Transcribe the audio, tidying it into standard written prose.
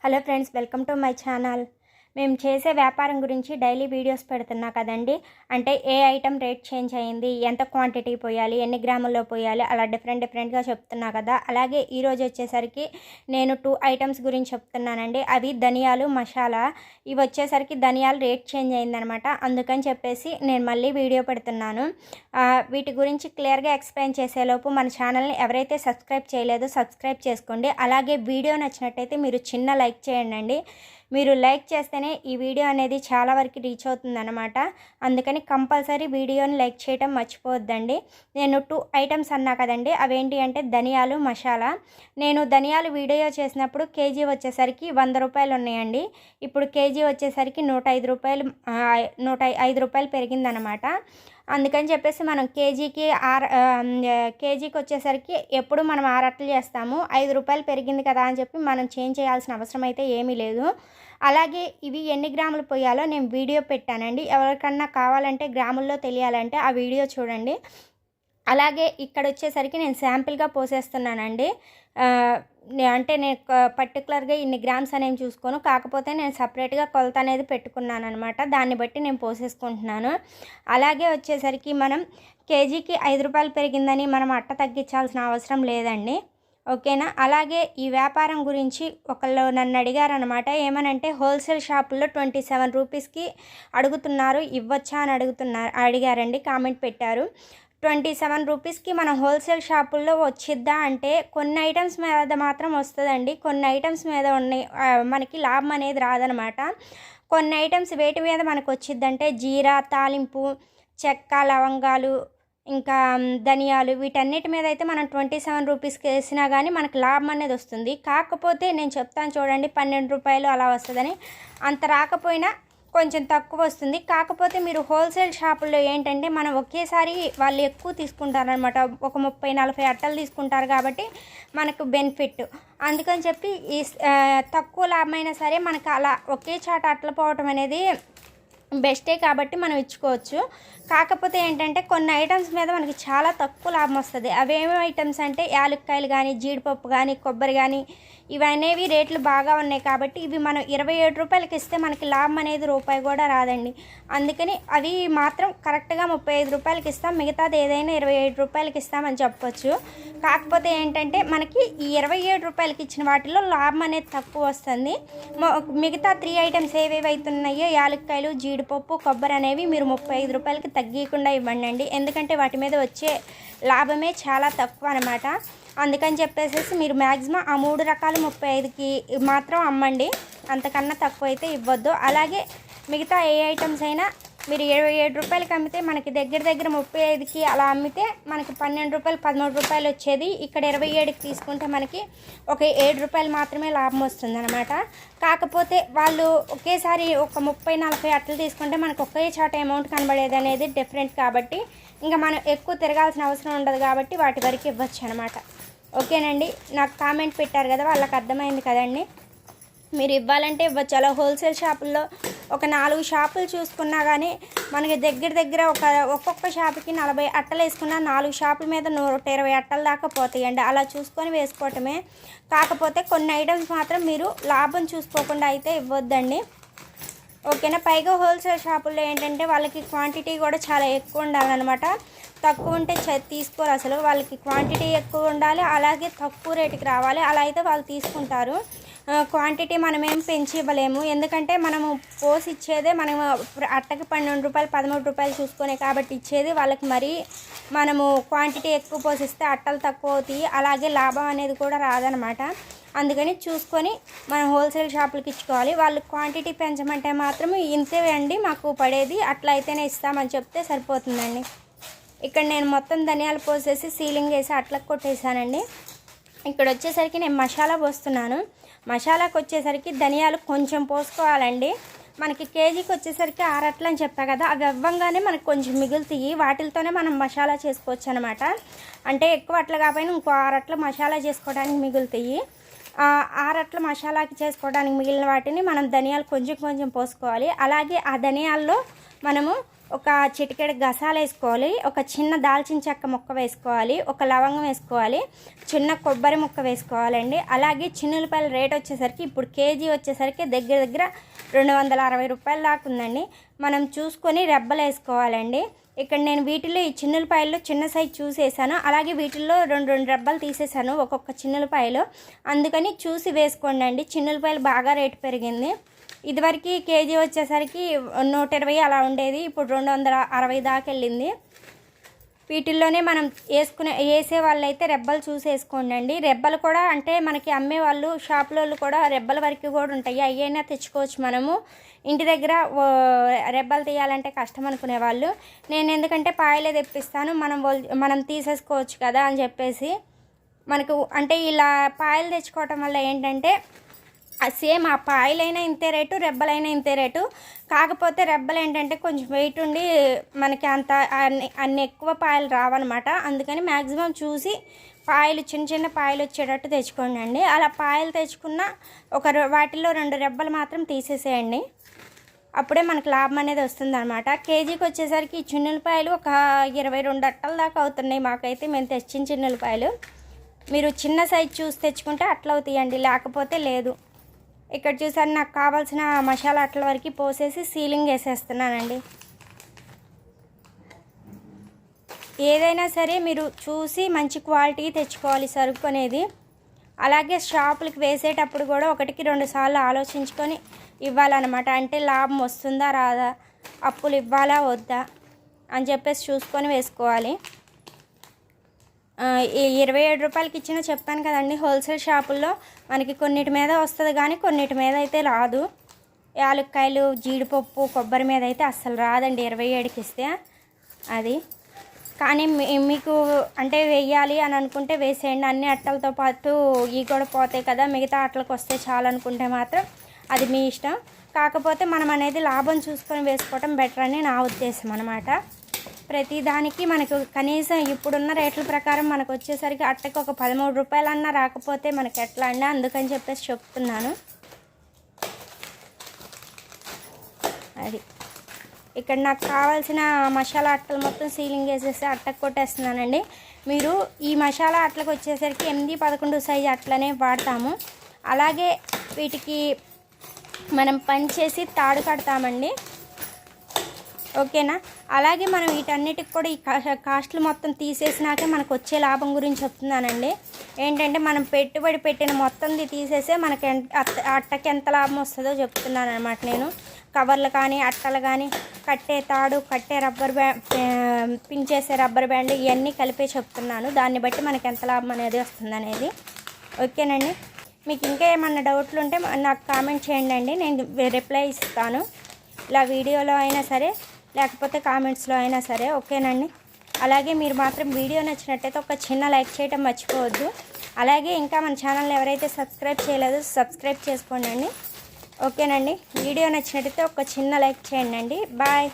Hello friends, welcome to my channel. మేము చేసే వ్యాపారం గురించి డైలీ వీడియోస్ పెడుతున్నా కదండి. అంటే ఏ ఐటెం రేట్ చేంజ్ అయ్యింది, ఎంత క్వాంటిటీ పోయాలి, ఎన్ని గ్రాముల్లో పోయాలి, అలా డిఫరెంట్గా చెప్తున్నా కదా. అలాగే ఈరోజు వచ్చేసరికి నేను 2 ఐటమ్స్ గురించి చెప్తున్నానండి. అవి ధనియాలు, మసాలా. ఇవి వచ్చేసరికి ధనియాలు రేట్ చేంజ్ అయిందనమాట. అందుకని చెప్పేసి నేను మళ్ళీ వీడియో పెడుతున్నాను. వీటి గురించి క్లియర్గా ఎక్స్ప్లెయిన్ చేసేలోపు మన ఛానల్ని ఎవరైతే సబ్స్క్రైబ్ చేయలేదో సబ్స్క్రైబ్ చేసుకోండి. అలాగే వీడియో నచ్చినట్టయితే మీరు చిన్న లైక్ చేయండి. మీరు లైక్ చేస్తేనే ఈ వీడియో అనేది చాలా వరకు రీచ్ అవుతుందన్నమాట. అందుకని కంపల్సరీ వీడియోని లైక్ చేయడం మర్చిపోవద్దండి. నేను 2 ఐటమ్స్ అన్నా కదండి, అవేంటి అంటే ధనియాలు, మసాలా. నేను ధనియాలు వీడియో చేసినప్పుడు కేజీ వచ్చేసరికి 100 రూపాయలు ఉన్నాయండి. ఇప్పుడు కేజీ వచ్చేసరికి 105 రూపాయలు, 105 రూపాయలు పెరిగిందనమాట. అందుకని చెప్పేసి మనం కేజీకి వచ్చేసరికి ఎప్పుడు మనం 6 అట్టలు చేస్తాము. 5 రూపాయలు పెరిగింది కదా అని చెప్పి మనం చేంజ్ చేయాల్సిన అవసరం అయితే ఏమీ లేదు. అలాగే ఇవి ఎన్ని గ్రాములు పోయాలో నేను వీడియో పెట్టానండి. ఎవరికన్నా కావాలంటే గ్రాముల్లో తెలియాలంటే ఆ వీడియో చూడండి. అలాగే ఇక్కడ వచ్చేసరికి నేను శాంపిల్గా పోసేస్తున్నానండి. అంటే నేను పర్టికులర్గా ఇన్ని గ్రామ్స్ అనేవి చూసుకోను, కాకపోతే నేను సపరేట్గా కొలత అనేది పెట్టుకున్నాను అనమాట. దాన్ని బట్టి నేను పోసేసుకుంటున్నాను. అలాగే వచ్చేసరికి మనం కేజీకి 5 రూపాయలు పెరిగిందని మనం అట్ట తగ్గించాల్సిన అవసరం లేదండి, ఓకేనా. అలాగే ఈ వ్యాపారం గురించి ఒకళ్ళు నన్ను అడిగారనమాట. ఏమనంటే హోల్సేల్ షాపుల్లో 27 రూపీస్కి అడుగుతున్నారు, ఇవ్వచ్చా అని అడిగారండి, కామెంట్ పెట్టారు. 27 రూపీస్కి మన హోల్సేల్ షాపుల్లో వచ్చిద్దా అంటే కొన్ని ఐటమ్స్ మీద మాత్రం వస్తుందండి. కొన్ని ఐటమ్స్ మీద మనకి లాభం అనేది రాదనమాట. కొన్ని ఐటమ్స్ వేటి మీద మనకు వచ్చిద్దంటే జీరా, తాలింపు, చెక్క, లవంగాలు, ఇంకా ధనియాలు, వీటన్నిటి మీద అయితే మనం 27 రూపీస్కి వేసినా కానీ మనకు లాభం అనేది వస్తుంది. కాకపోతే నేను చెప్తాను చూడండి, 12 రూపాయలు అలా వస్తుందని. అంత రాకపోయినా కొంచెం తక్కువ వస్తుంది. కాకపోతే మీరు హోల్సేల్ షాపుల్లో ఏంటంటే మనం ఒకేసారి వాళ్ళు ఎక్కువ తీసుకుంటారనమాట. ఒక 30-40 అట్టలు తీసుకుంటారు కాబట్టి మనకు బెనిఫిట్. అందుకని చెప్పి ఈ తక్కువ లాభమైనా సరే మనకు అలా ఒకే చాట అట్టలు పోవటం అనేది బెస్టే కాబట్టి మనం ఇచ్చుకోవచ్చు. కాకపోతే ఏంటంటే కొన్ని ఐటమ్స్ మీద మనకి చాలా తక్కువ లాభం వస్తుంది. అవేమో ఐటమ్స్ అంటే యాలక్కాయలు కానీ, జీడిపప్పు కానీ, కొబ్బరి కానీ, ఇవనేవి రేట్లు బాగా ఉన్నాయి కాబట్టి ఇవి మనం 27 రూపాయలకి ఇస్తే మనకి లాభం అనేది రూపాయి కూడా రాదండి. అందుకని అవి మాత్రం కరెక్ట్గా 35 రూపాయలకి ఇస్తాం, మిగతాది ఏదైనా 27 రూపాయలకి ఇస్తామని చెప్పొచ్చు. కాకపోతే ఏంటంటే మనకి ఈ 27 రూపాయలకి ఇచ్చిన వాటిలో లాభం అనేది తక్కువ వస్తుంది. మిగతా 3 ఐటమ్స్ ఏవేవి అవుతున్నాయో యాలక్కాయలు, జీడిపప్పు, కొబ్బరి అనేవి మీరు 35 రూపాయలకి తగ్గకుండా ఇవ్వండి. ఎందుకంటే వాటి మీద వచ్చే లాభమే చాలా తక్కువ అనమాట. అందుకని చెప్పేసి మీరు మ్యాక్సిమం ఆ 3 రకాలు 35కి మాత్రం అమ్మండి, అంతకన్నా తక్కువ అయితే ఇవ్వద్దు. అలాగే మిగతా ఏ ఐటమ్స్ అయినా మీరు 27 రూపాయలకి అమ్మితే మనకి దగ్గర 35కి అలా అమ్మితే మనకి 12 రూపాయలు, 13 రూపాయలు వచ్చేది. ఇక్కడ 27కి తీసుకుంటే మనకి ఒక 7 రూపాయలు మాత్రమే లాభం వస్తుంది అనమాట. కాకపోతే వాళ్ళు ఒకేసారి ఒక 30-40 అట్టలు తీసుకుంటే మనకు ఒకే చాట అమౌంట్ కనబడేది అనేది డిఫరెంట్ కాబట్టి ఇంకా మనం ఎక్కువ తిరగాల్సిన అవసరం ఉండదు కాబట్టి వాటి వరకు ఇవ్వచ్చు అనమాట. ఓకేనండి, నాకు కామెంట్ పెట్టారు కదా, వాళ్ళకి అర్థమైంది కదండి. మీరు ఇవ్వాలంటే ఇవ్వచ్చు. అలా హోల్సేల్ షాపుల్లో ఒక 4 షాపులు చూసుకున్నా కానీ మనకి దగ్గర ఒక్కొక్క షాపుకి 40 అట్టలు వేసుకున్నా 4 షాపుల మీద 120 అట్టల దాకా పోతాయండి. అలా చూసుకొని వేసుకోవటమే. కాకపోతే కొన్ని ఐటమ్స్ మాత్రం మీరు లాభం చూసుకోకుండా అయితే ఇవ్వద్దండి, ఓకేనా. పైగా హోల్సేల్ షాపుల్లో ఏంటంటే వాళ్ళకి క్వాంటిటీ కూడా చాలా ఎక్కువ ఉండాలన్నమాట. తక్కువ ఉంటే తీసుకోరు అసలు. వాళ్ళకి క్వాంటిటీ ఎక్కువ ఉండాలి, అలాగే తక్కువ రేటుకి రావాలి. అలా అయితే వాళ్ళు తీసుకుంటారు. క్వాంటిటీ మనమేం పెంచి ఇవ్వలేము, ఎందుకంటే మనము పోసి ఇచ్చేదే మనము అట్టకి 12 రూపాయలు, 13 రూపాయలు చూసుకునే కాబట్టి ఇచ్చేది వాళ్ళకి. మరీ మనము క్వాంటిటీ ఎక్కువ పోసిస్తే అట్టలు తక్కువ అవుతాయి, అలాగే లాభం అనేది కూడా రాదనమాట. అందుకని చూసుకొని మనం హోల్సేల్ షాపులకి ఇచ్చుకోవాలి. వాళ్ళు క్వాంటిటీ పెంచమంటే మాత్రం ఇంతే అండి మాకు పడేది, అట్లా అయితేనే ఇస్తామని చెప్తే సరిపోతుందండి. ఇక్కడ నేను మొత్తం ధనియాలు పోసేసి సీలింగ్ వేసి అట్లకు కొట్టేసానండి. ఇక్కడ వచ్చేసరికి నేను మసాలా పోస్తున్నాను. మసాలాకి వచ్చేసరికి ధనియాలు కొంచెం పోసుకోవాలండి. మనకి కేజీకి వచ్చేసరికి 6 అట్లు అని చెప్పా కదా, అవి ఇవ్వంగానే మనకు కొంచెం మిగులుతాయి. వాటితోనే మనం మసాలా చేసుకోవచ్చు అనమాట. అంటే ఎక్కువ అట్లు కాకపోయినా ఇంకో 6 అట్లు మసాలా చేసుకోవడానికి మిగులుతాయి. 6 అట్లు మసాలాకి చేసుకోవడానికి మిగిలిన వాటిని మనం ధనియాలు కొంచెం పోసుకోవాలి. అలాగే ఆ ధనియాల్లో మనము ఒక చిటికెడు గసాలు వేసుకోవాలి, ఒక చిన్న దాల్చిన చెక్క ముక్క వేసుకోవాలి, ఒక లవంగం వేసుకోవాలి, చిన్న కొబ్బరి ముక్క వేసుకోవాలండి. అలాగే చిన్నులపాయల రేట్ వచ్చేసరికి ఇప్పుడు కేజీ వచ్చేసరికి దగ్గర దగ్గర 260 రూపాయల దాకా ఉందండి. మనం చూసుకొని రెబ్బలు వేసుకోవాలండి. ఇక్కడ నేను వీటిలో ఈ చిన్నులపాయల్లో చిన్న సైజు చూసేసాను, అలాగే వీటిల్లో రెండు రెబ్బలు తీసేసాను ఒక్కొక్క చిన్నులపాయలు, అందుకని చూసి వేసుకోండి అండి. చిన్నులపాయలు బాగా రేటు పెరిగింది. ఇదివరకు కేజీ వచ్చేసరికి 120 అలా ఉండేది, ఇప్పుడు 260 దాకా వెళ్ళింది. వీటిల్లోనే మనం వేసే వాళ్ళు అయితే రెబ్బలు చూసి వేసుకోండి అండి. రెబ్బలు కూడా అంటే మనకి అమ్మే వాళ్ళు షాపులో కూడా రెబ్బల వరకు కూడా ఉంటాయి, అయ్యైనా తెచ్చుకోవచ్చు. మనము ఇంటి దగ్గర రెబ్బలు తీయాలంటే కష్టం అనుకునేవాళ్ళు, నేను ఎందుకంటే పాయలే తెప్పిస్తాను, మనం తీసేసుకోవచ్చు కదా అని చెప్పేసి మనకు అంటే ఇలా పాయలు తెచ్చుకోవటం వల్ల ఏంటంటే సేమ్ ఆ పాయలైనా ఇంతే రేటు, రెబ్బలైనా ఇంతే రేటు. కాకపోతే రెబ్బలు ఏంటంటే కొంచెం వెయిట్ ఉండి మనకి అంత అన్ని ఎక్కువ పాయలు రావన్నమాట. అందుకని మ్యాక్సిమం చూసి పాయలు చిన్న చిన్న పాయలు వచ్చేటట్టు తెచ్చుకోండి అండి. అలా పాయలు తెచ్చుకున్న వాటిల్లో 2 రెబ్బలు మాత్రం తీసేసేయండి, అప్పుడే మనకు లాభం అనేది వస్తుంది అనమాట. కేజీకి వచ్చేసరికి చిన్నులపాయలు ఒక 22 అట్టల దాకా అవుతున్నాయి మాకైతే, మేము తెచ్చిన చిన్నులపాయలు. మీరు చిన్న సైజు చూసి తెచ్చుకుంటే అట్లా అవుతాయండి, లేకపోతే లేదు. ఇక్కడ చూసారు, నాకు కావాల్సిన మసాలా అట్ల వరకు పోసేసి సీలింగ్ వేసేస్తున్నానండి. ఏదైనా సరే మీరు చూసి మంచి క్వాలిటీ తెచ్చుకోవాలి సరుకు అనేది. అలాగే షాపులకి వేసేటప్పుడు కూడా 1-2 సార్లు ఆలోచించుకొని ఇవ్వాలన్నమాట. అంటే లాభం వస్తుందా రాదా, అప్పులు ఇవ్వాలా వద్దా అని చెప్పేసి చూసుకొని వేసుకోవాలి. ఈ 27 రూపాయలకి ఇచ్చిన చెప్పాను కదండి, హోల్సేల్ షాపుల్లో మనకి కొన్నిటి మీద వస్తుంది కానీ కొన్నిటి మీద అయితే రాదు. యాలక్కాయలు, జీడిపప్పు, కొబ్బరి మీద అయితే అస్సలు రాదండి 27కి ఇస్తే అది. కానీ మీకు అంటే వేయాలి అని అనుకుంటే వేసేయండి, అన్ని అట్టలతో పాటు ఇవి కూడా పోతాయి కదా, మిగతా అట్టలకు వస్తే చాలు అనుకుంటే మాత్రం అది మీ ఇష్టం. కాకపోతే మనం అనేది లాభం చూసుకొని వేసుకోవటం బెటర్ అని నా ఉద్దేశం అనమాట. ప్రతిదానికి మనకు కనీసం ఇప్పుడున్న రేట్ల ప్రకారం మనకు వచ్చేసరికి అట్టకి ఒక 13 రూపాయలన్నా రాకపోతే మనకి ఎట్లా అండి, అందుకని చెప్పేసి చెప్తున్నాను. అది ఇక్కడ నాకు కావాల్సిన మసాలా అట్టలు మొత్తం సీలింగ్ వేసేసి అట్టకు కొట్టేస్తున్నానండి. మీరు ఈ మసాలా అట్టలకు వచ్చేసరికి 8-11 సైజు అట్లనే వాడతాము. అలాగే వీటికి మనం పంచేసి తాడు కడతామండి, ఓకేనా. అలాగే మనం వీటన్నిటికి కూడా ఈ కాస్ట్లు మొత్తం తీసేసినాకే మనకు వచ్చే లాభం గురించి చెప్తున్నానండి. ఏంటంటే మనం పెట్టుబడి పెట్టిన మొత్తంది తీసేసే మనకి అట్టకి ఎంత లాభం వస్తుందో చెప్తున్నాను అనమాట. నేను కవర్లు కానీ అట్టలు కానీ కట్టే తాడు, కట్టే రబ్బర్ బ్యాండ్, పించేసే రబ్బర్ బ్యాండ్ ఇవన్నీ కలిపే చెప్తున్నాను. దాన్ని బట్టి మనకి ఎంత లాభం అనేది వస్తుంది అనేది, ఓకేనండి. మీకు ఇంకా ఏమన్నా డౌట్లు ఉంటే నాకు కామెంట్ చేయండి అండి, నేను రిప్లై ఇస్తాను. ఇలా వీడియోలో అయినా సరే లేకపోతే కామెంట్స్లో అయినా సరే, ఓకేనండి. అలాగే మీరు మాత్రం వీడియో నచ్చినట్టయితే ఒక చిన్న లైక్ చేయడం మర్చిపోవద్దు. అలాగే ఇంకా మన ఛానల్ ఎవరైతే సబ్స్క్రైబ్ చేయలేదో సబ్స్క్రైబ్ చేసుకోండి అండి, ఓకేనండి. వీడియో నచ్చినట్టయితే ఒక చిన్న లైక్ చేయండి అండి. బాయ్.